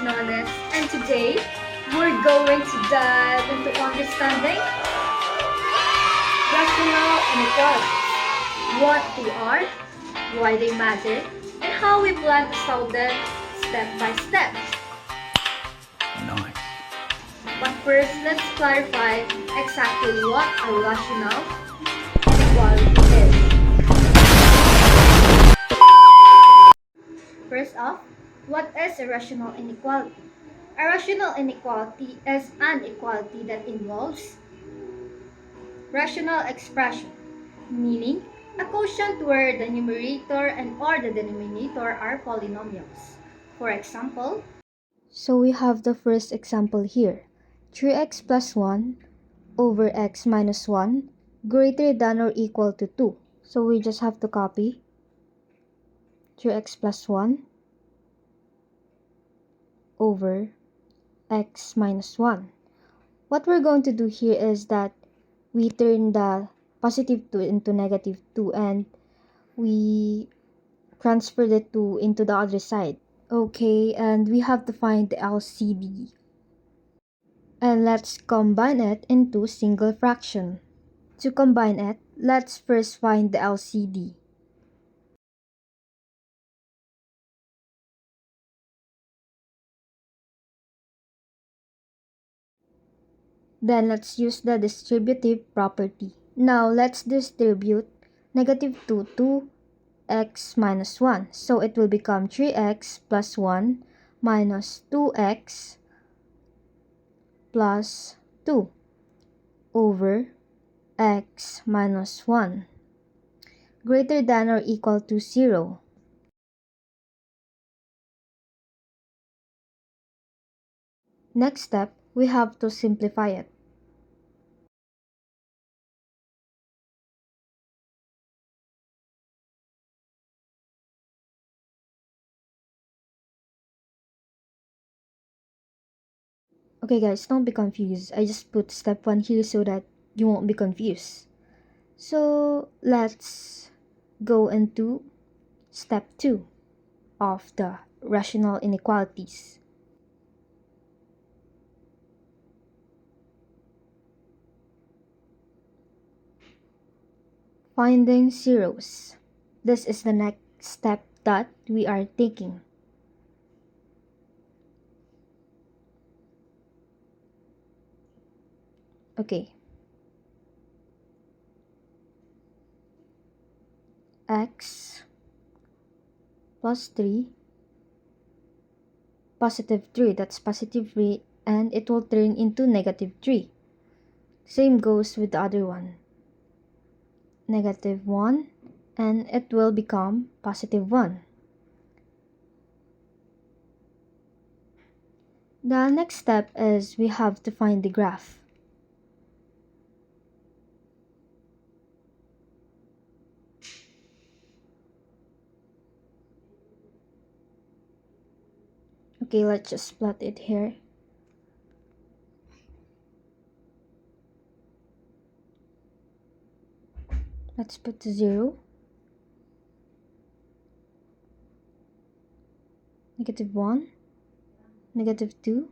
Quinones, and today we're going to dive into understanding rational inequalities, what they are, why they matter, and how we plan to solve them step by step. Nice. But first, let's clarify exactly what a rational inequality is. First off, what is a rational inequality? A rational inequality is an equality that involves rational expression, meaning a quotient where the numerator and or the denominator are polynomials. For example, So we have the first example here. 3x plus 1 over x minus 1 greater than or equal to 2. So we just have to copy 3x plus 1 over x minus 1. What we're going to do here is that we turn the positive 2 into negative 2 and we transfer the 2 into the other side. Okay, and we have to find the LCD. And let's combine it into single fraction. To combine it, let's first find the LCD. Then let's use the distributive property. Now let's distribute negative 2 to x minus 1. So it will become 3x plus 1 minus 2x plus 2 over x minus 1 greater than or equal to 0. Next step, we have to simplify it. Okay guys, don't be confused. I just put step 1 here so that you won't be confused. So let's go into step 2 of the rational inequalities. Finding zeros. This is the next step that we are taking. Okay. X plus 3 positive 3, that's positive 3, and it will turn into negative 3. Same goes with the other one. Negative 1, and it will become positive 1. The next step is we have to find the graph. Okay, let's just plot it here. Let's put 0, negative 1, negative 2,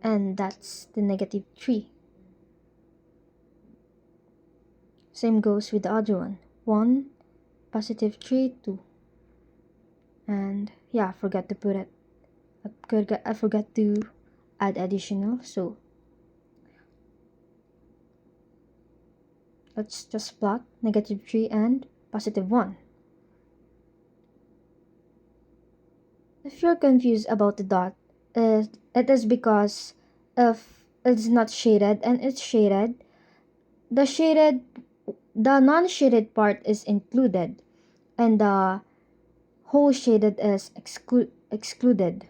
and that's the negative 3. Same goes with the other one. 1, positive 3, 2. And yeah, I forgot to put it. I forgot to add additional, so let's just plot negative 3 and positive 1. If you're confused about the dot, it is because if it's not shaded and it's shaded, the non-shaded part is included and the whole shaded is excluded.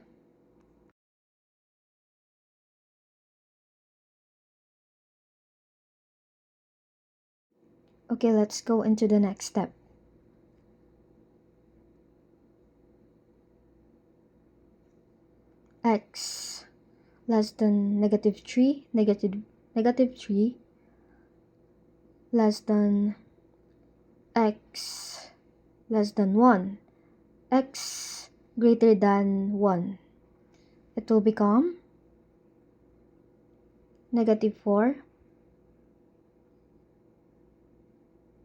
Okay, let's go into the next step. X less than negative 3, negative 3 less than x less than 1, x greater than 1. it will become -4,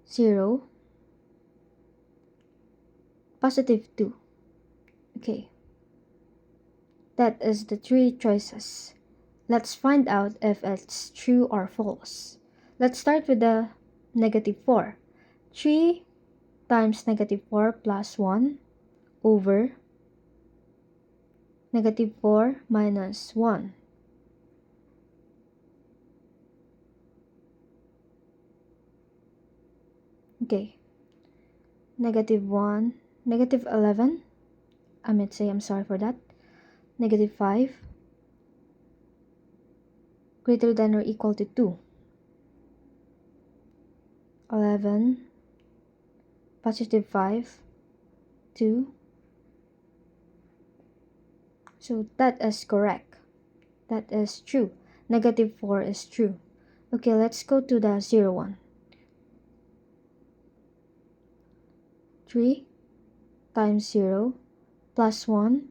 0, +2. Okay, that is the three choices. Let's find out if it's true or false. Let's start with the -4. 3 times -4 plus 1 over -4 minus 1. Okay, -1, -11, I'm sorry for that, -5, greater than or equal to 2, 11, +5, 2. So that is correct. That is true. -4 is true. Okay, let's go to the 0 one. 3 times 0 plus 1,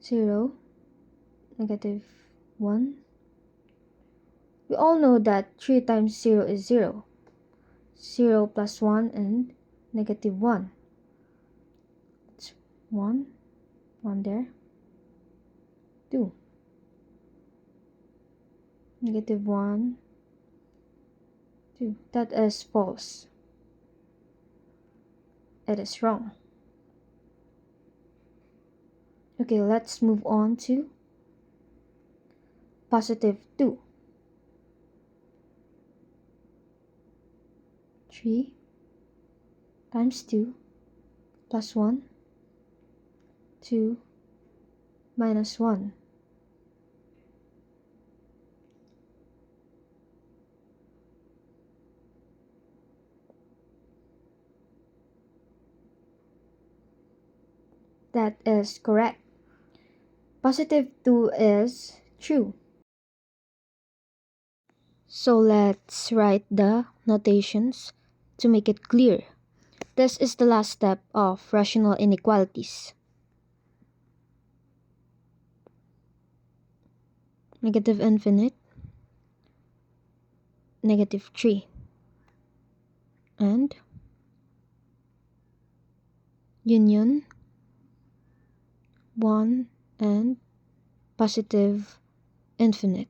0, -1. We all know that 3 times 0 is 0. 0 plus 1 and -1. It's 1 there. 2. -1, 2. That is false. It is wrong. Okay, let's move on to +2. 3 times 2 plus 1, 2 minus 1. That is correct. +2 is true. So let's write the notations to make it clear. This is the last step of rational inequalities. -∞, -3, and union 1 and +∞.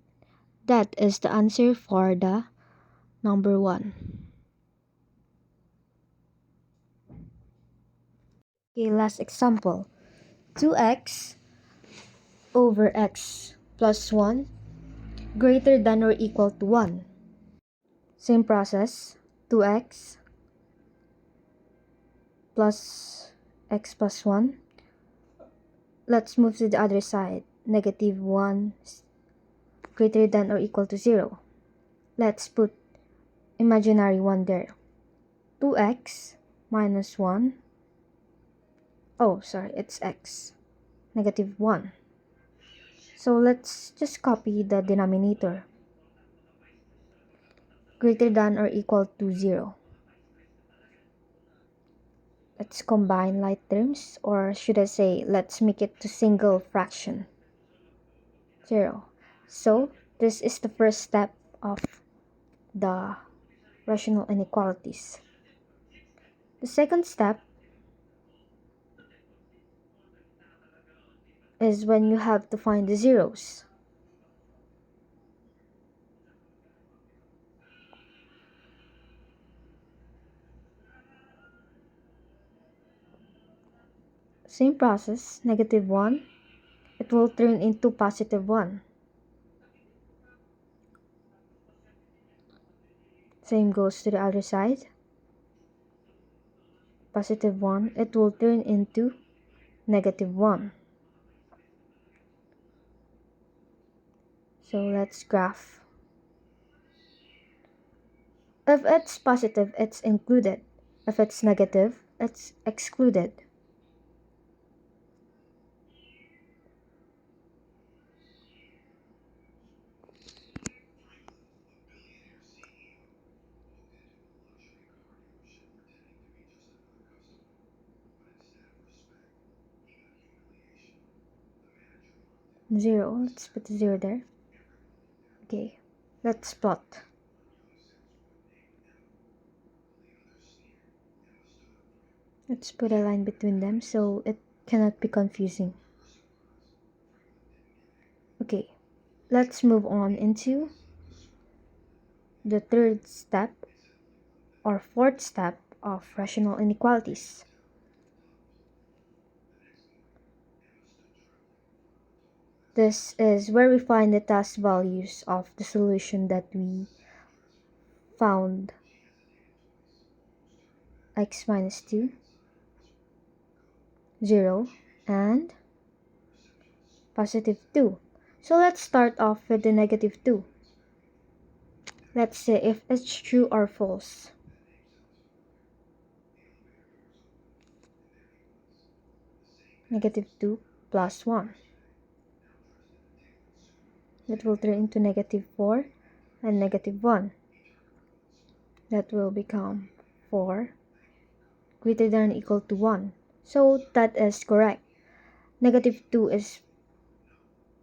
That is the answer for the number 1. Okay, last example. 2x over x plus 1 greater than or equal to 1. Same process. 2x plus x plus 1. Let's move to the other side. -1 greater than or equal to 0. Let's put imaginary 1 there. 2x minus 1. Oh, sorry, it's x. -1. So let's just copy the denominator. Greater than or equal to 0. Let's combine like terms, or should I say, let's make it to single fraction. 0. So this is the first step of the rational inequalities. The second step is when you have to find the zeros. Same process, -1, it will turn into +1. Same goes to the other side. +1, it will turn into -1. So let's graph. If it's positive, it's included. If it's negative, it's excluded. 0. Let's put the 0 there. Okay, let's plot. Let's put a line between them so it cannot be confusing. Okay, let's move on into the third step or fourth step of rational inequalities. This is where we find the task values of the solution that we found. X minus 2, 0, and positive 2. So let's start off with the negative 2. Let's say if it's true or false. Negative 2 plus 1. That will turn into negative 4 and negative 1. That will become 4 greater than or equal to 1. So that is correct. Negative 2 is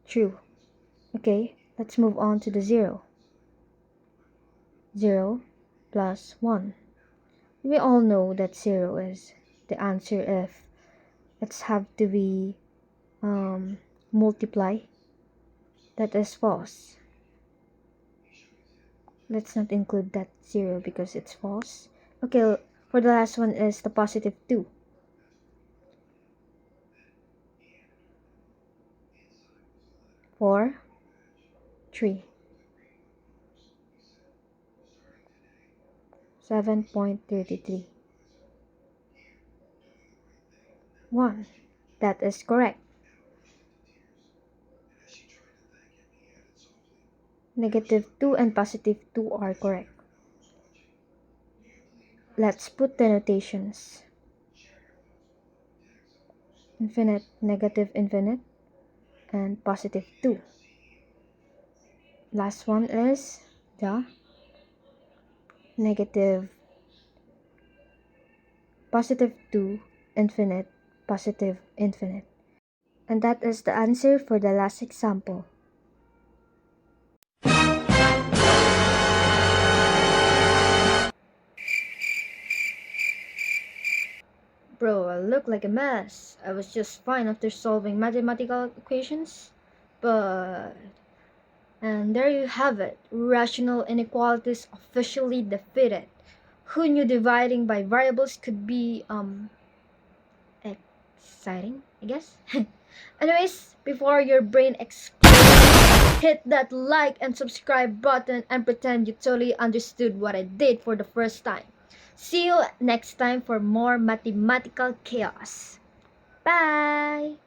true. Okay, let's move on to the 0. 0 plus 1. We all know that 0 is the answer if it's have to be multiply. That is false. Let's not include that 0 because it's false. Okay, for the last one is the positive 2. 4, 3. 7.33. 1. That is correct. Negative 2 and positive 2 are correct. Let's put the notations. Infinite, negative, infinite, and positive 2. Last one is the negative, positive 2, infinite, positive, infinite. And that is the answer for the last example. Bro, I look like a mess. I was just fine after solving mathematical equations. And there you have it. Rational inequalities officially defeated. Who knew dividing by variables could be, exciting, I guess? Anyways, before your brain explodes, hit that like and subscribe button and pretend you totally understood what I did for the first time. See you next time for more mathematical chaos. Bye!